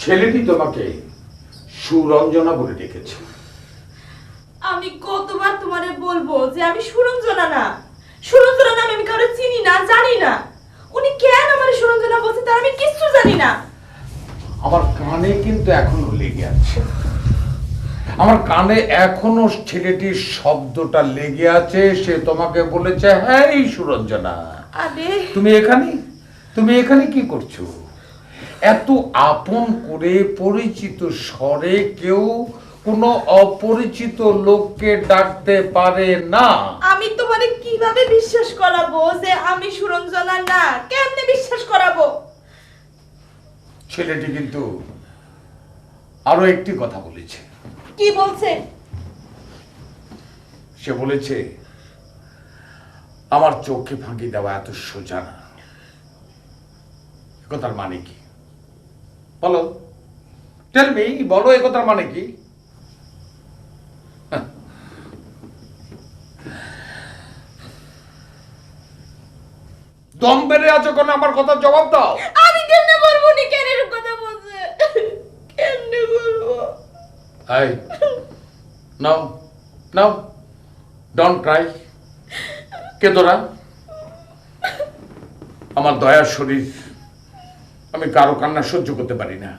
ছেলেটি তোমাকে সুরঞ্জনা বলে ডেকেছে। আমি কতবার তোমারে বলবো যে আমি সুরঞ্জনা না, সুরঞ্জনা নামে আমি কারো চিনি না, জানি না। উনি কেন আমার সুরঞ্জনা বলছে তার আমি কিচ্ছু জানি না। আমার কানে কিন্তু এখনো লেগে আছে, আমার কানে এখনো ছেলেটির শব্দটা লেগে আছে। সে তোমাকে বলেছে, হ্যাঁ এই সুরঞ্জনা, আরে তুমি এখানে কি করছো? এত আপন করে পরিচিত স্বরে কেউ কোনো অপরিচিত লোককে ডাকতে পারে না। আমি তোমারে কিভাবে বিশ্বাস করাবো যে আমি সুরঞ্জনা না? কেমনে বিশ্বাস করাবো? ছেলেটি কিন্তু আরো একটি কথা বলেছে। কি বলছে? সে বলেছে আমার চোখে ফাঁকি দেওয়া এত সোজা না। একথার মানে কি বলো? টেল মি, বলো একথার মানে কি? দম বেড়ে আছো কেন? আমার কথা জবাব দাও। আমি কেমনে বলবো নি কেন এরকম কথা বলছে? কেমনে বলবো? Hi, now now, don't cry. কে তোরা? আমার দয়ার শরীর, আমি কারো কান্না সহ্য করতে পারি না।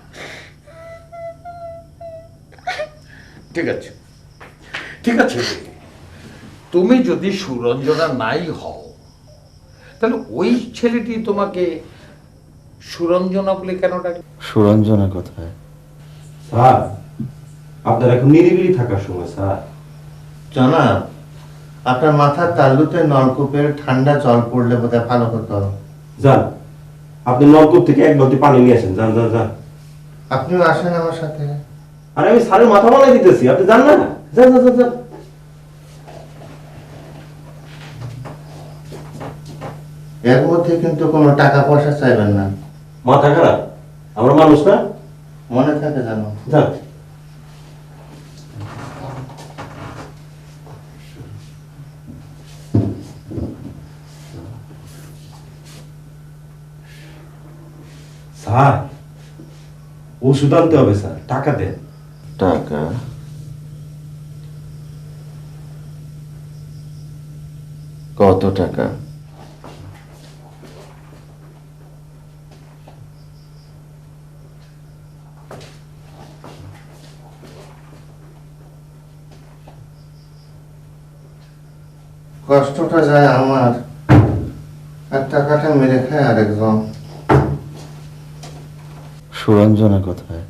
ঠিক আছে ঠিক আছে, তুমি যদি সুরঞ্জনা নাই হও তাহলে ওই ছেলেটি তোমাকে সুরঞ্জনা বলে কেন ডাকে? সুরঞ্জনা কোথায়? স্যার, আপনার এখন নিরিবিলি থাকার সময় স্যার। জনাব, আপনার মাথার তালুতে নলকূপের ঠান্ডা জল পড়লে বোধহয় ভালো হতো। যান, আপনি নলকূপ থেকে এক বালতি পানি নিয়ে আসেন। যান যান যান। আপনিও আসেন আমার সাথে। আরে আমি স্যারের মাথা বানাই দিতেছি, আপনি যান না। যান যান যান যান। এর মধ্যে কিন্তু কোনো টাকা পয়সা চাইবেন না। মাথা খারাপ? আমরা মানুষ না? মনে থাকে জানো। যান। স্যার, ওষুধ আনতে হবে স্যার, টাকা দেন। টাকা? কত টাকা? কষ্টটা যায় আমার, আর টাকাটা মেরে খায় আরেকজন। সুরঞ্জনা কোথায়?